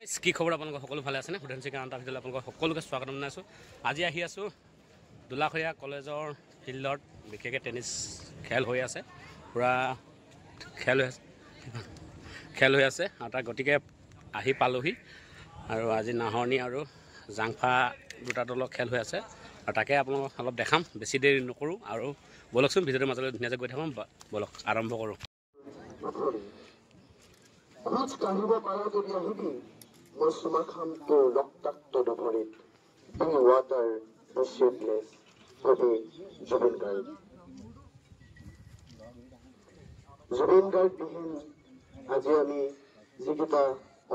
কি খবৰ আপোনালোকৰ সকলো ভালে আছেনে? সুধাংশী কান্তা ভিডিঅ'লৈ আপোনালোকক সকলোকে স্বাগতম জনাইছোঁ। আজি আহি আছোঁ দোলাখৰীয়া কলেজৰ ফিল্ডত, বিশেষকৈ টেনিছ খেল হৈ আছে, পূৰা খেল হৈ আছে আৰু তাৰ গতিকে আহি পালোহি। আৰু আজি নাহৰণি আৰু জাংফা দুটা দলৰ খেল হৈ আছে আৰু তাকে আপোনালোকক অলপ দেখাম, বেছি দেৰি নকৰোঁ আৰু ব'লকচোন ভিডিঅ'টোৰ মাজলৈ ধুনীয়াকৈ গৈ থাকোঁ। ব'লক আৰম্ভ কৰোঁ। Musmakham to Loktakto Doporit, Be Water, the Shapeless, Kobe, Zubin Guard. Zubin Guard বিহীন আজি আমি যিকেইটা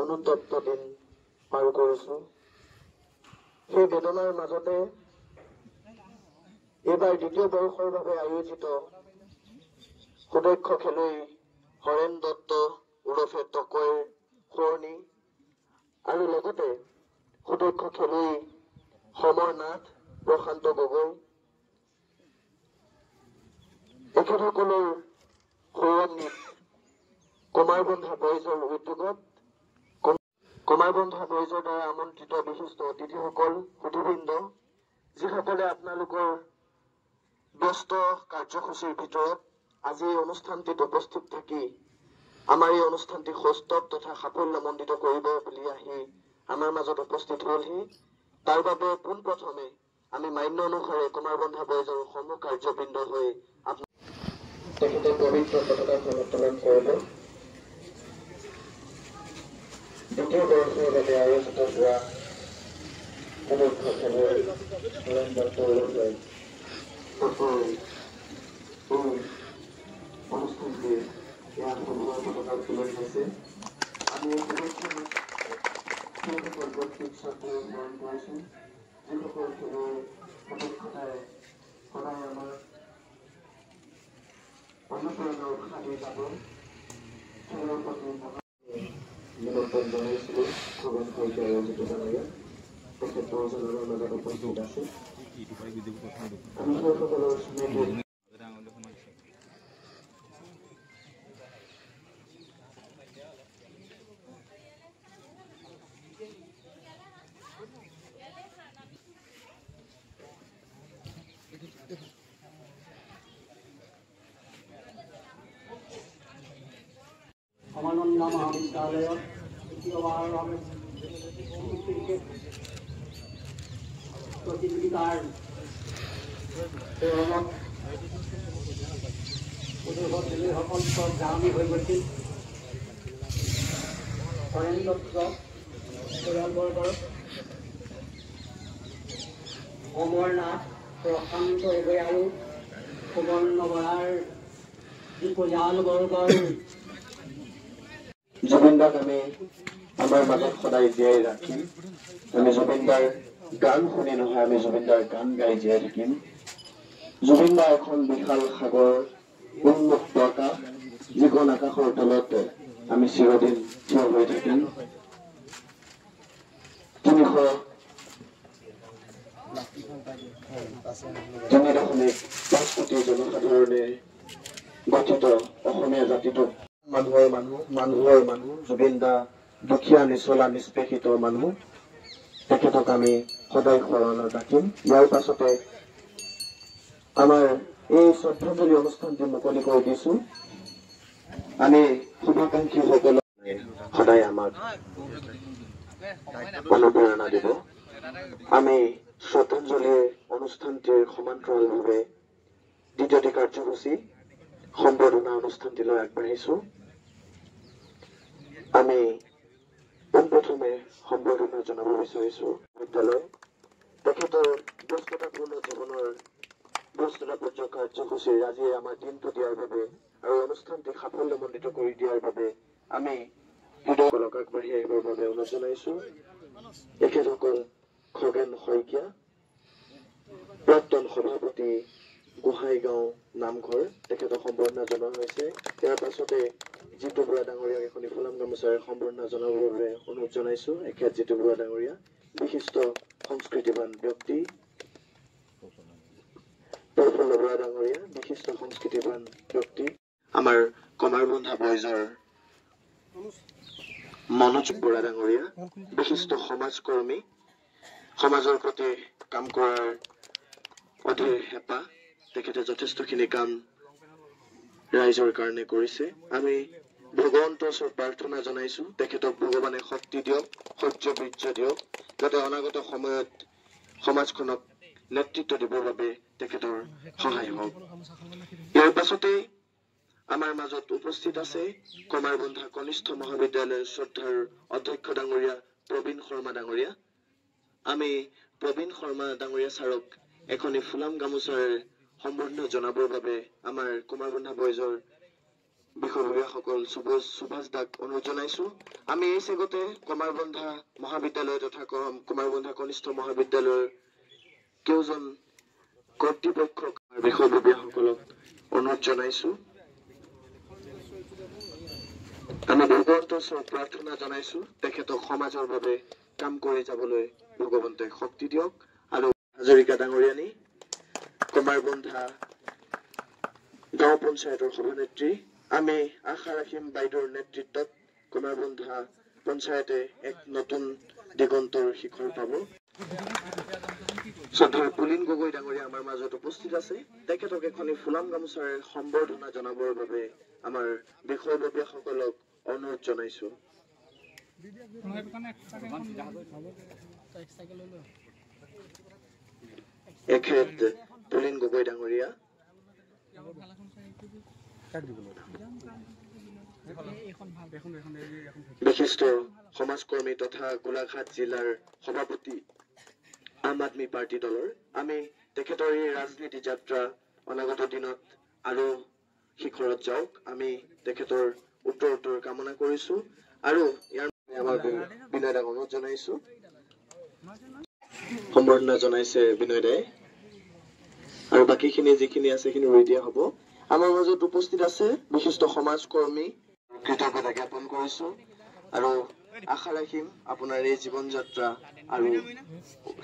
অনুতপ্ত দিন পাৰ কৰিছোঁ, সেই বেদনাৰ মাজতে এইবাৰ দ্বিতীয় বৰ্ষৰ বাবে আয়োজিত সুদক্ষ খেলুৱৈ হৰেণ দত্ত ওৰফে টকৈৰ শুৱনি আৰু লগতে সুদক্ষ খেলুৱৈ সমৰ নাথ, প্ৰশান্ত গগৈ, এখেতসকলৰ সৌৰভনীত কুমাৰবন্ধা বয়জৰ উদ্যোগত কুমাৰবন্ধা বয়জৰ দ্বাৰা আমন্ত্ৰিত বিশিষ্ট অতিথিসকল, সুধীবৃন্দ, যিসকলে আপোনালোকৰ ব্যস্ত কাৰ্যসূচীৰ ভিতৰত আজি এই অনুষ্ঠানটিত উপস্থিত থাকি আমাৰ এই অনুষ্ঠানটি সৌষ্ঠৱ তথা সাফল্যমণ্ডিত কৰিব বুলি আহি আমাৰ মাজত উপস্থিত হ'লহি। তাৰ বাবে পোনপ্ৰথমে আমি মান্য অনুসাৰে কুমাৰবন্ধা বয়জৰ সমূহ কাৰ্যবৃন্দ হৈ তেখেতে পবিত্ৰ পতাকা উত্তোলন কৰিব। দ্বিতীয় বৰ্ষৰ বাবে আয়োজিত হোৱা সুদক্ষ খেলুৱৈ হৰেণ দত্তৰ অনুষ্ঠানটি ইয়াত সমূহৰ পতাকা উত্তোলন হৈছে। আমি এই শুভেচ্ছা সেইসকল ব্যক্তিক শ্ৰদ্ধা স্মৰণ কৰিছোঁ, যিসকল খেলুৱৈ সদক্ষতাৰে সদায় আমাৰ অনুপ্ৰেৰণা উৎসাহ দি যাব। খেলৰ প্ৰতি নিমন্ত্ৰণ জনাইছিলোঁ খগেন শইকীয়া আয়োজিত ডাঙৰীয়া, তেখেত বহুজনৰ মাজত উপস্থিত আছে। আমি সেইসকলৰ স্মৃতি সমানন্দ মহাবিদ্যালয়ত দ্বিতীয়বাৰৰ বাবে ক্ৰিকেট প্ৰতিযোগিতাৰ খেলুৱৈসকল জাননী হৈ গৈছিল। হৰেণ দত্ত পৰিয়ালবৰ্গৰ সমৰ নাথ, প্ৰশান্ত গগৈ আৰু সুবৰ্ণ বৰাৰ পৰিয়ালবৰ্গৰ জুবিনদাক আমি আমাৰ মাজত সদায় জীয়াই ৰাখিম। আমি জুবিনদাৰ গান শুনি নহয়, আমি জুবিনদাৰ গান গাই জীয়াই থাকিম। জুবিনদা এখন বিশাল সাগৰ, উন্মুক্ত আকাশ, যিখন আকাশৰ তলত আমি চিৰদিন থিয় হৈ থাকিম। 3.5 কোটি জনসাধাৰণে গঠিত অসমীয়া জাতিটোক মানুহৰ মানুহ জুবিনদা দুখীয়া নিচলা নিষ্পেষিত মানুহ, তেখেতক আমি সদায় স্মৰণত ৰাখিম। ইয়াৰ পাছতে আমাৰ এই শ্ৰদ্ধাঞ্জলি অনুষ্ঠানটি মুকলি কৰি দিছো। আমি শুভাকাংক্ষীসকলক সদায় আমাক অনুপ্ৰেৰণা দিব। আমি শ্ৰদ্ধাঞ্জলিৰ অনুষ্ঠানটিৰ সমান্তৰালভাৱে দ্বিতীয়টি কাৰ্যসূচী সম্বৰ্ধনা অনুষ্ঠানটিলৈ আগবাঢ়িছো। আমি পোনপ্ৰথমে সম্বৰ্ধনা জনাব বিচাৰিছো বিদ্যালয়, তেখেতৰ ব্যস্ততাপূৰ্ণ জীৱনৰ ব্যস্ততাপূৰ্ণ কাৰ্যসূচীৰ আজি আমাৰ দিনটো দিয়াৰ বাবে আৰু অনুষ্ঠানটি সাফল্যমণ্ডিত কৰি দিয়াৰ বাবে আমি হৃদয়সকলক আগবাঢ়ি আহিবৰ বাবে অনুৰোধ জনাইছো। তেখেতসকল খগেন শইকীয়া, প্ৰাক্তন সভাপতি গোহাঁইগাঁও নামঘৰ, তেখেতক সম্বৰ্ধনা জনোৱা হৈছে। ইয়াৰ পাছতে জিতু বৰা ডাঙৰীয়াক এখন ফুলাম গামোচাৰে সম্বৰ্ধনা জনাবৰ বাবে অনুৰোধ জনাইছো। এখেত জিতু বৰা ডাঙৰীয়া বিশিষ্ট সংস্কৃতিবান ব্যক্তি, প্ৰফুল্ল বৰা ডাঙৰীয়া বিশিষ্ট সংস্কৃতিবান ব্যক্তি, আমাৰ কুমাৰবন্ধা বয়জৰ মনোযোগ বৰা ডাঙৰীয়া বিশিষ্ট সমাজকৰ্মী সমাজৰ প্ৰতি কাম কৰাৰ অধীৰ হেঁপাহ তেখেতে যথেষ্টখিনি কাম ৰাইজৰ কাৰণে কৰিছে আমি ভগৱন্তৰ ওচৰত প্ৰাৰ্থনা জনাইছো তেখেতক ভগৱানে শক্তি দিয়ক সহ্য বীৰ্য দিয়ক যাতে অনাগত সময়ত সমাজখনক নেতৃত্ব দিবৰ বাবে তেখেতৰ সহায় হওক ইয়াৰ পাছতেই আমাৰ মাজত উপস্থিত আছে কমাৰবন্ধা কনিষ্ঠ মহাবিদ্যালয়ৰ শ্ৰদ্ধাৰ অধ্যক্ষ ডাঙৰীয়া প্ৰবীণ শৰ্মা ডাঙৰীয়া আমি প্ৰবীণ শৰ্মা ডাঙৰীয়া ছাৰক এখনি ফুলাম গামোচাৰ সম্বৰ্ধনা জনাবৰ বাবে আমাৰ কুমাৰবন্ধা বয়জৰ বিষয়ববীয়াসকল সুভাষ দাক অনুৰোধ জনাইছো আমি এই চেগতে কুমাৰবন্ধা মহাবিদ্যালয় তথা কুমাৰবন্ধা কনিষ্ঠ মহাবিদ্যালয়ৰ কেউজন কৰ্তৃপক্ষক বিষয়ববীয়াসকলক অনুৰোধ জনাইছো আমি ভগৱন্তৰ ওচৰত প্ৰাৰ্থনা জনাইছো তেখেতক সমাজৰ বাবে কাম কৰি যাবলৈ ভগৱন্তে শক্তি দিয়ক আৰু হাজৰিকা ডাঙৰীয়ানী কুমাৰবন্ধা গাঁও পঞ্চায়তৰ সভানেত্ৰী আমি আশা ৰাখিম বাইদেউৰ নেতৃত্বত কুমাৰবন্ধা পঞ্চায়তে এক নতুন দিগন্তৰ শিখৰ পাব শ্ৰদ্ধাৰ পুলিন গগৈ ডাঙৰীয়া আমাৰ মাজত উপস্থিত আছে তেখেতক এখনি ফুলাম গামোচাৰ সম্বৰ্ধনা জনাবৰ বাবে আমাৰ বিষয়ববীয়াসকলক অনুৰোধ জনাইছো এখেত পুলিন গগৈ ডাঙৰীয়া বিশিষ্ট সমাজকৰ্মী তথা গোলাঘাট জিলাৰ সভাপতি আম আদমি পাৰ্টি দলৰ আমি তেখেতৰ এই ৰাজনীতি যাত্ৰা অনাগত দিনত আৰু শিখৰত যাওক আমি তেখেতৰ উত্তৰ কামনা কৰিছো আৰু ইয়াৰ আমাৰ বিনয় দাক অনুৰোধ জনাইছো সম্বৰ্ধনা জনাইছে বিনয় দাই আৰু বাকীখিনি যিখিনি আছে সেইখিনি ৰৈ দিয়া হ'ব আমাৰ মাজত উপস্থিত আছে বিশিষ্ট সমাজকৰ্মী কৃতজ্ঞতা জ্ঞাপন কৰিছো আৰু আশা ৰাখিম আপোনাৰ এই জীৱন যাত্ৰা আৰু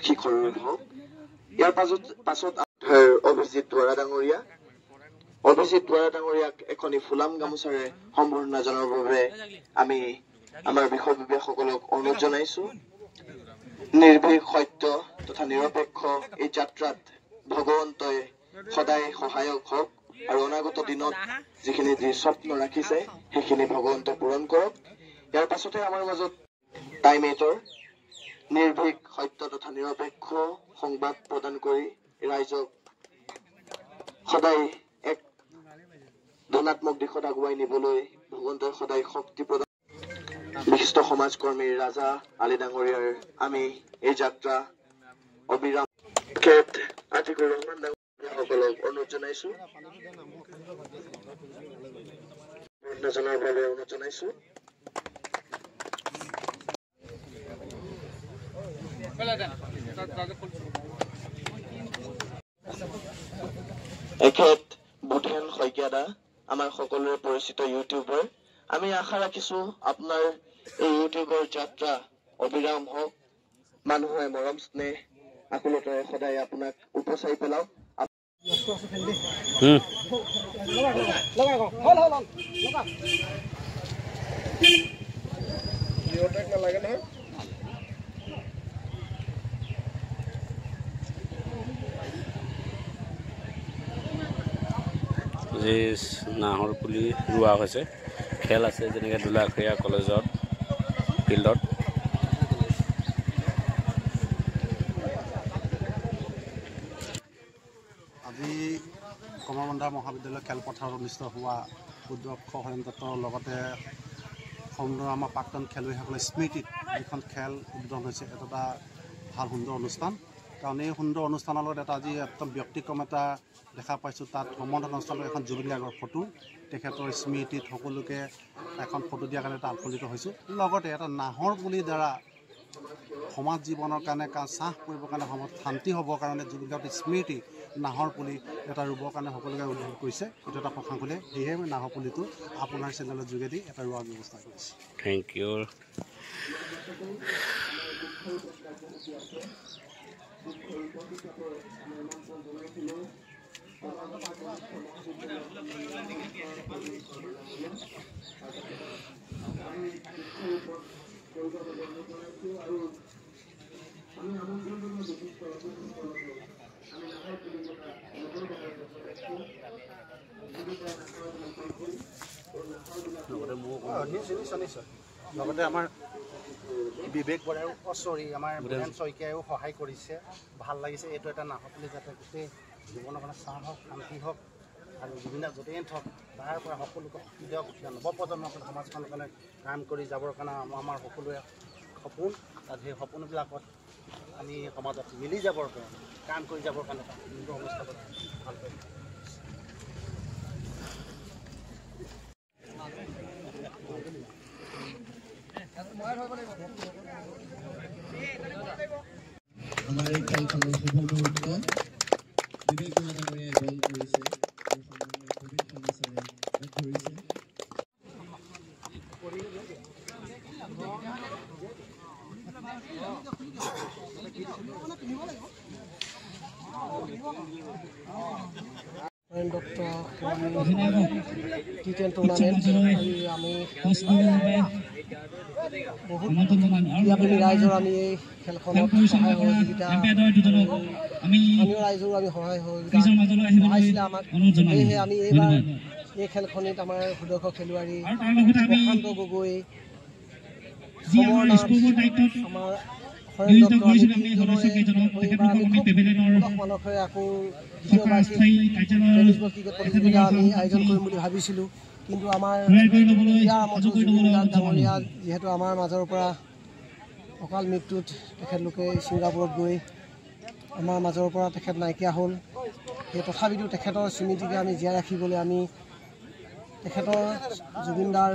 শিখৰত হওক ইয়াৰ পাছত অভিজিত দুৱাৰা ডাঙৰীয়াক এখনি ফুলাম গামোচাৰে সম্বৰ্ধনা জনাবৰ বাবে আমি আমাৰ বিষয়ববীয়াসকলক অনুৰোধ জনাইছো নিৰ্ভীক সত্য তথা নিৰপেক্ষ এই যাত্ৰাত ভগৱন্তই সদায় সহায়ক হওক আৰু অনাগত দিনত যিখিনি যি স্বপ্ন ৰাখিছে সেইখিনি ভগৱন্তই পূৰণ কৰক ইয়াৰ পাছতে আমাৰ মাজত টাইমেটৰ নিৰ্ভীক সত্য তথা নিৰপেক্ষ সংবাদ প্ৰদান কৰি ৰাইজক সদায় এক ধনাত্মক দিশত আগুৱাই নিবলৈ ভগৱন্তই সদায় শক্তি প্ৰদান বিশিষ্ট সমাজকৰ্মী ৰাজা আলী ডাঙৰীয়াৰ আমি এই যাত্ৰা অবিৰাম আতিকুৰ ৰহমান ডাঙৰীয়াসকলক অনুৰোধ জনাইছো অনুৰোধ জনাইছো এখেত বুধেন শইকীয়াদা আমাৰ সকলোৰে পৰিচিত ইউটিউবাৰ আমি আশা ৰাখিছো আপোনাৰ এই ইউটিউবৰ যাত্ৰা অবিৰাম হওক মানুহে মৰম স্নেহ আকুলতাৰে সদায় আপোনাক উপচাই পেলাওক যি নাহৰ পুলি ৰোৱা হৈছে খেল আছে যেনেকৈ দোলাখৰীয়া কলেজত ফিল্ডত আজি কমাৰবন্ধা মহাবিদ্যালয় খেলপথাৰত অনুষ্ঠিত হোৱা অধ্যক্ষ হৰেণ দত্তৰ লগতে আমাৰ প্ৰাক্তন খেলুৱৈসকলৰ স্মৃতিত যিখন খেল উদ্বোধন হৈছে এটা ভাল সুন্দৰ অনুষ্ঠান কাৰণ এই সুন্দৰ অনুষ্ঠানৰ লগত এটা আজি একদম ব্যক্তিক্ৰম এটা দেখা পাইছোঁ তাত সম্বৰ্ধনা অনুষ্ঠানৰ এখন জুবিন গাৰ্গৰ ফটো তেখেতৰ স্মৃতিত সকলোকে এখন ফটো দিয়াৰ কাৰণে এটা আপ্লুত হৈছোঁ লগতে এটা নাহৰ পুলিৰ দ্বাৰা সমাজ জীৱনৰ কাৰণে চাহ কৰিবৰ কাৰণে সমাজ শান্তি হ'বৰ কাৰণে জুবিন গাৰ্গৰ স্মৃতি নাহৰ পুলি এটা ৰুবৰ কাৰণে সকলোকে অনুৰোধ কৰিছে এইটো এটা প্ৰশংসনীয় সেয়েহে মই নাহৰ পুলিটো আপোনাৰ চেনেলৰ যোগেদি এটা ৰোৱাৰ ব্যৱস্থা কৰিছোঁ থেংক ইউ নিশ্চয় লগতে আমাৰ বিবেক বৰাও আমাৰ বীৰেন শইকীয়াও সহায় কৰিছে ভাল লাগিছে এইটো এটা নাহকলি যাতে গোটেই জীৱনৰ কাৰণে চাহ হওক শান্তি হওক আৰু জুবিনদাক য'তেই থওক তাৰ পৰা সকলোকে শক্তি দিয়ক নৱপ্ৰজন্মক সমাজখনৰ কাৰণে কাম কৰি যাবৰ কাৰণে আমাৰ সকলোৱে সপোন আৰু সেই সপোনবিলাকত আমি সমাজত মিলি যাবৰ কাৰণে কাম কৰি যাবৰ কাৰণে অনুষ্ঠানত ভালকৈ আমাৰ এই খেলখনৰ শুভ মুহূৰ্ত বিবেক বৰা ডাঙৰীয়াই গ'ল কৰিছে আৰু সন্মানীয় কবিৰ খানা ছাৰে ধৰিছে টি10 টুৰ্ণামেণ্ট আমি বহুত ৰাইজৰ আমি এই খেলখনত সহায় সহযোগিতা স্থানীয় ৰাইজৰো আমি সহায় সহযোগিতা জনাইছিলে আমাক সেয়েহে আমি এইবাৰ এই খেলখনিত আমাৰ সুদক্ষ খেলুৱৈ প্ৰশান্ত গগৈ সমৰ নাথ আমাৰ হৰেণ দত্ত মানসেৰে আকৌ দ্বিতীয়বাৰ টেনিছ বল ক্ৰিকেট প্ৰতিযোগিতা আমি আয়োজন কৰিম বুলি ভাবিছিলোঁ কিন্তু আমাৰ ইয়াৰ মাজত জুবিন গাৰ্গ ডাঙৰীয়া যিহেতু আমাৰ মাজৰ পৰা অকাল মৃত্যুত তেখেতলোকে ছিংগাপুৰত গৈ আমাৰ মাজৰ পৰা তেখেত নাইকিয়া হ'ল সেই তথাপিতো তেখেতৰ স্মৃতিকে আমি জীয়াই ৰাখিবলৈ আমি তেখেতৰ জুবিনদাৰ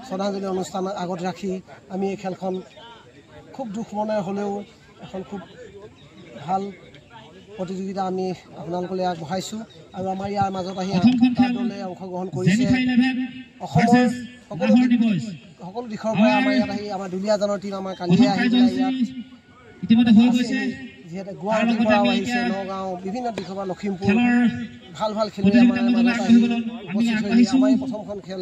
শ্ৰদ্ধাঞ্জলি অনুষ্ঠান আগত ৰাখি আমি এই খেলখন খুব দুখ মনে হ'লেও এখন খুব ভাল প্ৰতিযোগিতা আমি আপোনালোকলৈ আগবঢ়াইছোঁ আৰু আমাৰ ইয়াৰ মাজত আহি 8টা দলে অংশগ্ৰহণ কৰিছে অসমৰ সকলো দিশৰ পৰা আমাৰ ইয়াত আহি আমাৰ দুলীয়াজানৰ টীম আমাৰ কালিয়ে আহি ইয়াত যিহেতু গুৱাহাটীৰ পৰাও আহিছে নগাঁও বিভিন্ন দিশৰ পৰা লখিমপুৰ ভাল ভাল খেলুৱৈ আমাৰ মাজত আহি উপস্থিত হৈ আমাৰ এই প্ৰথমখন খেল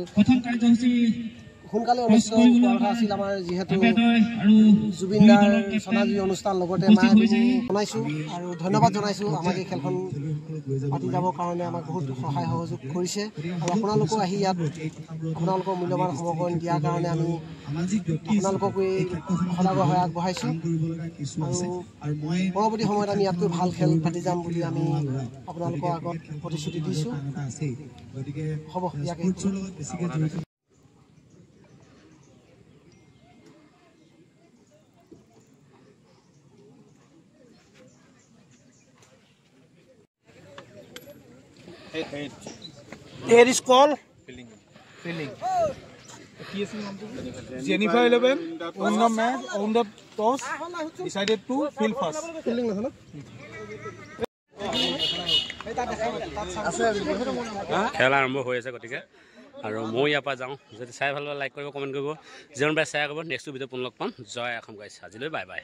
সোনকালে অনুষ্ঠিত হোৱাৰ কথা আছিল আমাৰ যিহেতু জুবিনদাৰ শ্ৰদ্ধাঞ্জলি অনুষ্ঠান লগতে মায়ে জনাইছোঁ আৰু ধন্যবাদ জনাইছোঁ আমাক এই খেলখন পাতি যাবৰ কাৰণে আমাক বহুত সহায় সহযোগ কৰিছে আৰু আপোনালোকেও আহি ইয়াত আপোনালোকৰ মূল্যৱান সমৰ্থন দিয়াৰ কাৰণে আমি আপোনালোককো এই সদাগৰ হৈ আগবঢ়াইছোঁ আৰু পৰৱৰ্তী সময়ত আমি ইয়াতকৈ ভাল খেল পাতি যাম বুলি আমি আপোনালোকৰ আগত প্ৰতিশ্ৰুতি দিছোঁ হ'ব ইয়াকে Here is call. Filling. Jennifer 11 on the match on the toss decided to fill first. Fielding আছে ন খেল আৰম্ভ হৈ আছে গতিকে আৰু মই ইয়াৰ পৰা যাওঁ যদি চাই ভাল লাইক কৰিব কমেণ্ট কৰিব যিমান পাৰে শ্বেয়াৰ কৰিব নেক্সট ভিডিঅ' পুনৰ লগ পাম জয় অসম গাইছ আজিলৈ বাই বাই